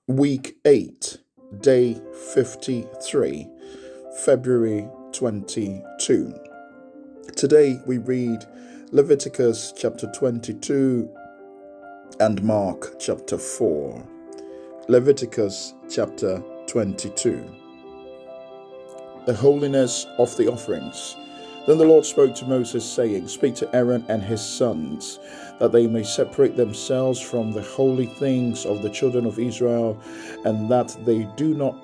Week 8, Day 53, February 22. Today we read Leviticus chapter 22 and Mark chapter 4. Leviticus chapter 22. The holiness of the offerings. Then the Lord spoke to Moses, saying, Speak to Aaron and his sons, that they may separate themselves from the holy things of the children of Israel, and that they do not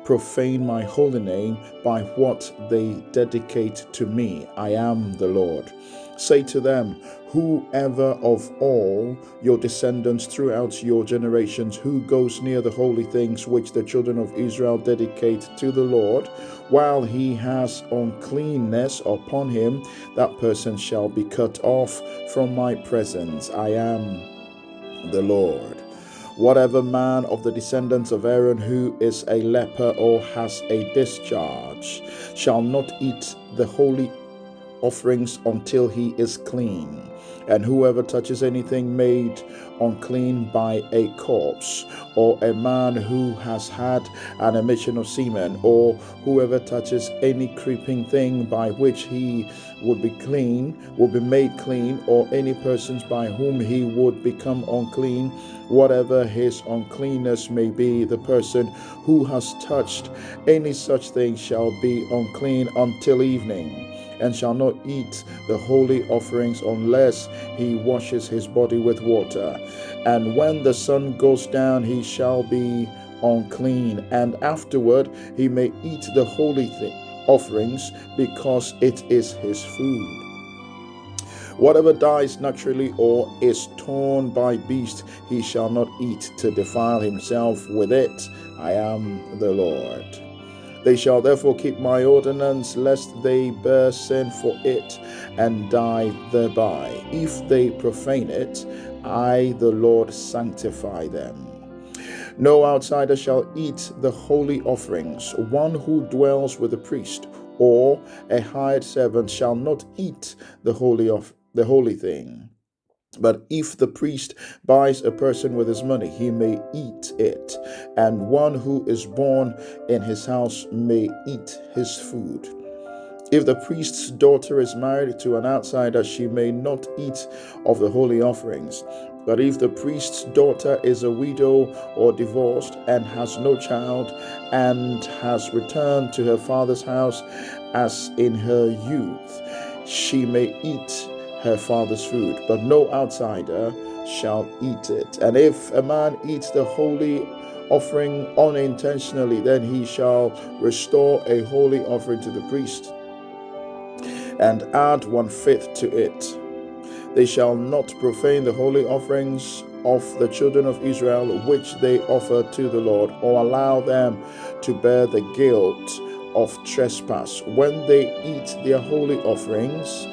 profane my holy name by what they dedicate to me. I am the Lord. Say to them, whoever of all your descendants throughout your generations who goes near the holy things which the children of Israel dedicate to the Lord, while he has uncleanness upon him, that person shall be cut off from my presence. I am the Lord. Whatever man of the descendants of Aaron who is a leper or has a discharge shall not eat the holy offerings until he is clean. And whoever touches anything made unclean by a corpse, or a man who has had an emission of semen, or whoever touches any creeping thing by which he would be made clean, or any persons by whom he would become unclean, whatever his uncleanness may be, the person who has touched any such thing shall be unclean until evening, and shall not eat the holy offerings unless he washes his body with water. And when the sun goes down, he shall be unclean, and afterward he may eat the holy offerings, because it is his food. Whatever dies naturally or is torn by beast, he shall not eat to defile himself with it. I am the Lord. They shall therefore keep my ordinance, lest they bear sin for it and die thereby. If they profane it, I, the Lord, sanctify them. No outsider shall eat the holy offerings. One who dwells with the priest or a hired servant shall not eat the holy thing. But if the priest buys a person with his money, he may eat it, and one who is born in his house may eat his food. If the priest's daughter is married to an outsider, she may not eat of the holy offerings. But if the priest's daughter is a widow or divorced and has no child, and has returned to her father's house as in her youth, she may eat her father's food, but no outsider shall eat it. And if a man eats the holy offering unintentionally, then he shall restore a holy offering to the priest and add 1/5 to it. They shall not profane the holy offerings of the children of Israel, which they offer to the Lord, or allow them to bear the guilt of trespass when they eat their holy offerings.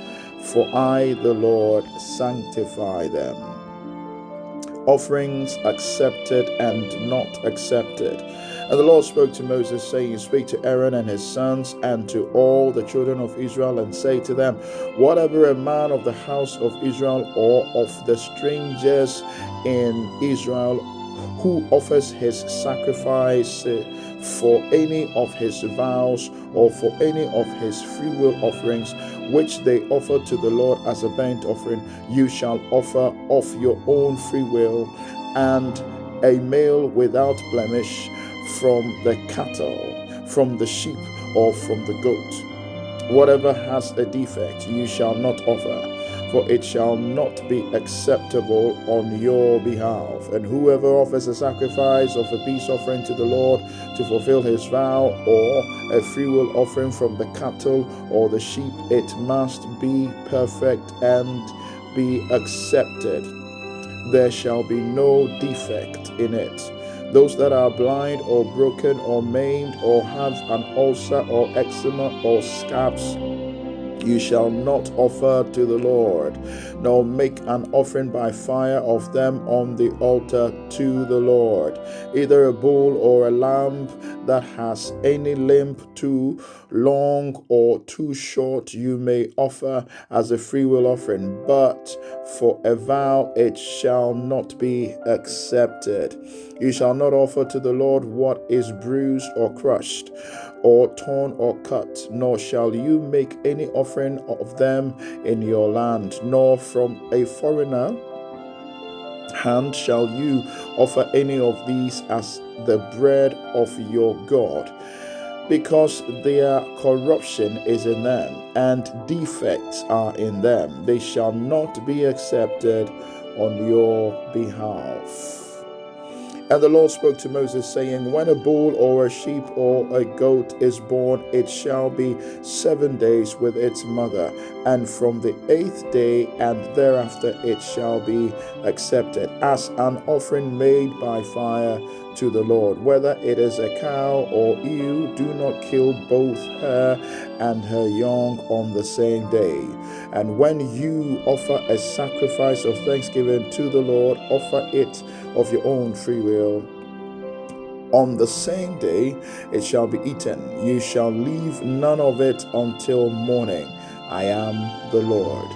For I, the Lord, sanctify them. Offerings accepted and not accepted. And the Lord spoke to Moses, saying, Speak to Aaron and his sons and to all the children of Israel, and say to them, Whatever a man of the house of Israel or of the strangers in Israel who offers his sacrifice for any of his vows or for any of his freewill offerings, which they offer to the Lord as a burnt offering, you shall offer of your own free will, and a male without blemish from the cattle, from the sheep, or from the goat. Whatever has a defect you shall not offer, for it shall not be acceptable on your behalf. And whoever offers a sacrifice of a peace offering to the Lord to fulfill his vow, or a freewill offering from the cattle or the sheep, it must be perfect and be accepted. There shall be no defect in it. Those that are blind or broken or maimed or have an ulcer or eczema or scabs You shall not offer to the Lord, nor make an offering by fire of them on the altar to the Lord. Either a bull or a lamb that has any limb too long or too short you may offer as a freewill offering, but for a vow it shall not be accepted. You shall not offer to the Lord what is bruised or crushed, or torn or cut, nor shall you make any offering of them in your land, nor from a foreigner hand shall you offer any of these as the bread of your God, because their corruption is in them, and defects are in them. They shall not be accepted on your behalf. And the Lord spoke to Moses, saying, when a bull or a sheep or a goat is born, it shall be 7 days with its mother, and from the 8th day and thereafter it shall be accepted as an offering made by fire to the Lord. Whether it is a cow or ewe, do not kill both her and her young on the same day. And when you offer a sacrifice of thanksgiving to the Lord, offer it of your own free will. On the same day it shall be eaten. You shall leave none of it until morning. I am the Lord.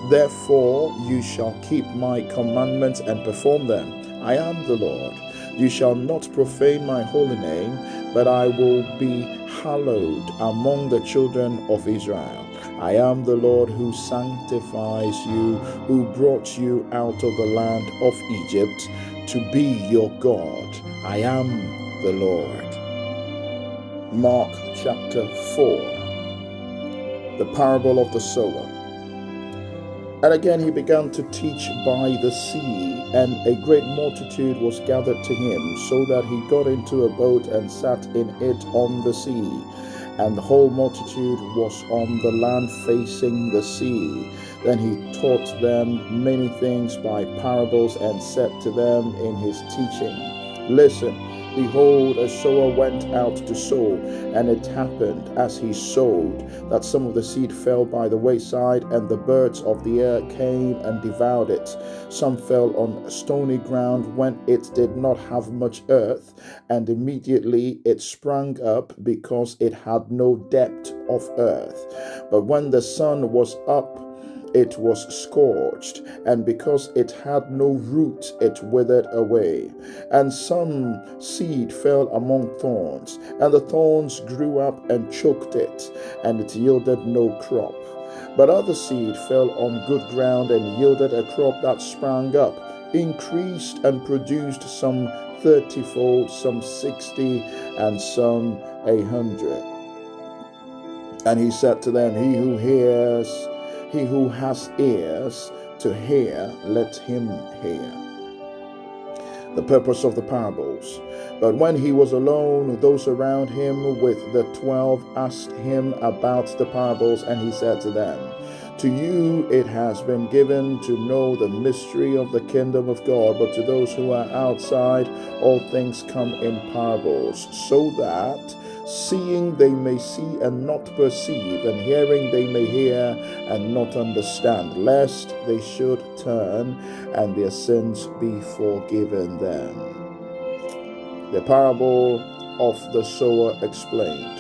Therefore you shall keep my commandments and perform them. I am the Lord. You shall not profane my holy name, but I will be hallowed among the children of Israel. I am the Lord who sanctifies you, who brought you out of the land of Egypt to be your God. I am the Lord. Mark chapter 4, the parable of the sower. And again he began to teach by the sea, and a great multitude was gathered to him, so that he got into a boat and sat in it on the sea. And the whole multitude was on the land facing the sea. Then he taught them many things by parables, and said to them in his teaching, listen, behold, a sower went out to sow, and it happened as he sowed that some of the seed fell by the wayside, and the birds of the air came and devoured it. Some fell on stony ground when it did not have much earth, and immediately it sprang up because it had no depth of earth. But when the sun was up, it was scorched, and because it had no root, it withered away. And some seed fell among thorns, and the thorns grew up and choked it, and it yielded no crop. But other seed fell on good ground, and yielded a crop that sprang up, increased, and produced some 30-fold, some 60, and some 100. And he said to them, he who has ears to hear, let him hear. The purpose of the parables. But when he was alone, those around him with the 12 asked him about the parables, and he said to them, to you it has been given to know the mystery of the kingdom of God, but to those who are outside, all things come in parables, so that seeing they may see and not perceive, and hearing they may hear and not understand, lest they should turn and their sins be forgiven them. The parable of the sower explained.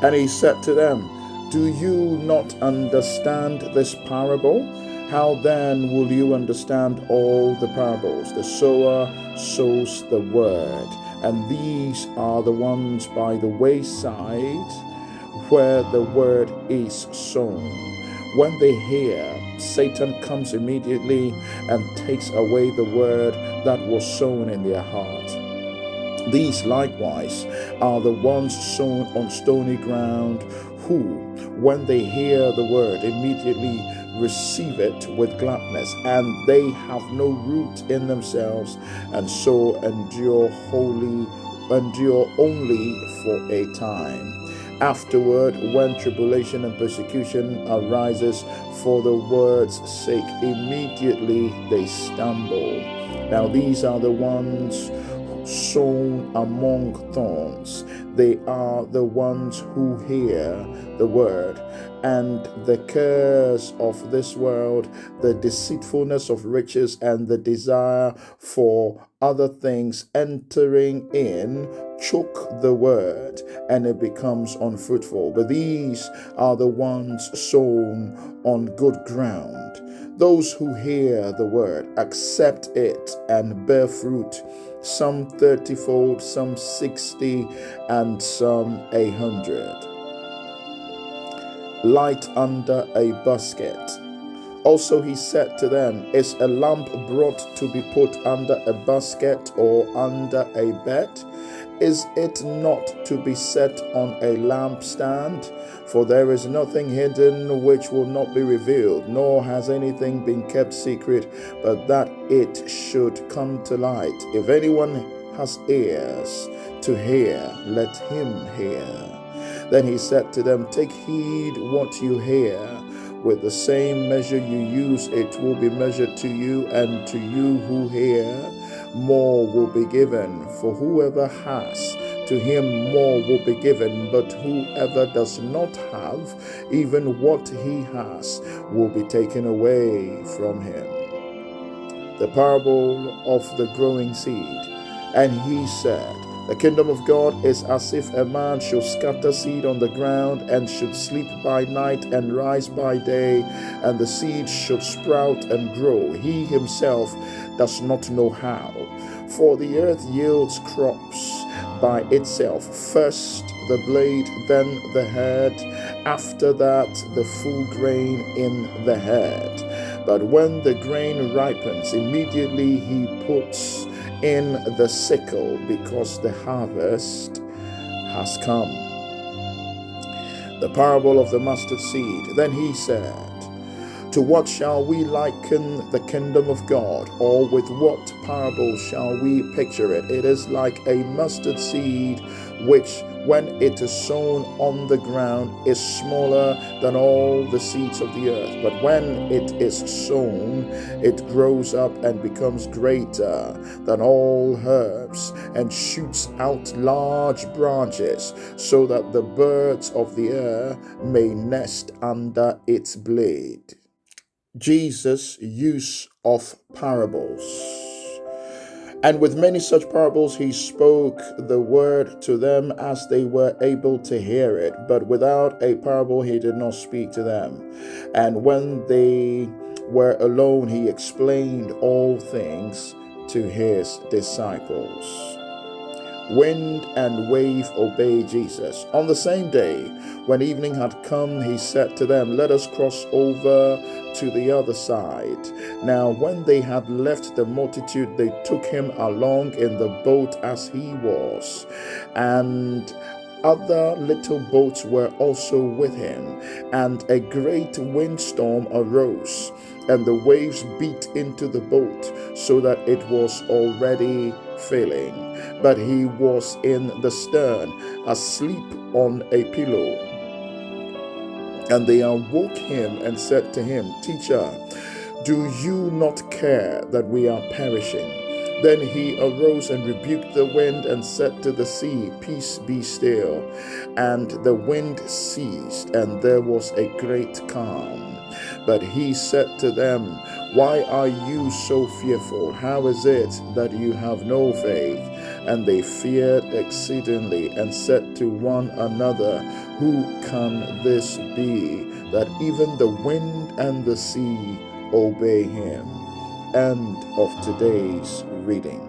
And he said to them, do you not understand this parable? How then will you understand all the parables? The sower sows the word, and these are the ones by the wayside where the word is sown. When they hear, Satan comes immediately and takes away the word that was sown in their heart. These likewise are the ones sown on stony ground, who, when they hear the word, immediately receive it with gladness, and they have no root in themselves, and so endure only for a time. Afterward, when tribulation and persecution arises for the word's sake, immediately they stumble. Now these are the ones sown among thorns. They are the ones who hear the word and the cares of this world, the deceitfulness of riches, and the desire for other things entering in, choke the word, and it becomes unfruitful. But these are the ones sown on good ground, those who hear the word, accept it, and bear fruit, some 30-fold, some 60, and some 100. Light under a basket. Also he said to them, is a lamp brought to be put under a basket or under a bed? Is it not to be set on a lampstand? For there is nothing hidden which will not be revealed, nor has anything been kept secret, but that it should come to light. If anyone has ears to hear, let him hear. Then he said to them, take heed what you hear. With the same measure you use, it will be measured to you, and to you who hear, more will be given. For whoever has, to him more will be given, but whoever does not have, even what he has will be taken away from him. The parable of the growing seed. And he said, the kingdom of God is as if a man should scatter seed on the ground, and should sleep by night and rise by day, and the seed should sprout and grow. He himself does not know how. For the earth yields crops by itself, first the blade, then the head, after that the full grain in the head. But when the grain ripens, immediately he puts in the sickle, because the harvest has come. The parable of the mustard seed. Then he said, to what shall we liken the kingdom of God? Or with what parable shall we picture it? It is like a mustard seed, which when it is sown on the ground is smaller than all the seeds of the earth. But when it is sown, it grows up and becomes greater than all herbs, and shoots out large branches, so that the birds of the air may nest under its blade. Jesus' use of parables. And with many such parables he spoke the word to them as they were able to hear it. But without a parable he did not speak to them. And when they were alone, he explained all things to his disciples. Wind and wave obey Jesus. On the same day, when evening had come, he said to them, let us cross over to the other side. Now when they had left the multitude, they took him along in the boat as he was, and other little boats were also with him. And a great windstorm arose, and the waves beat into the boat, so that it was already filling. But he was in the stern, asleep on a pillow. And they awoke him and said to him, Teacher, do you not care that we are perishing? Then he arose and rebuked the wind and said to the sea, Peace, be still. And the wind ceased, and there was a great calm. But he said to them, Why are you so fearful? How is it that you have no faith? And they feared exceedingly, and said to one another, Who can this be, that even the wind and the sea obey him? End of today's reading.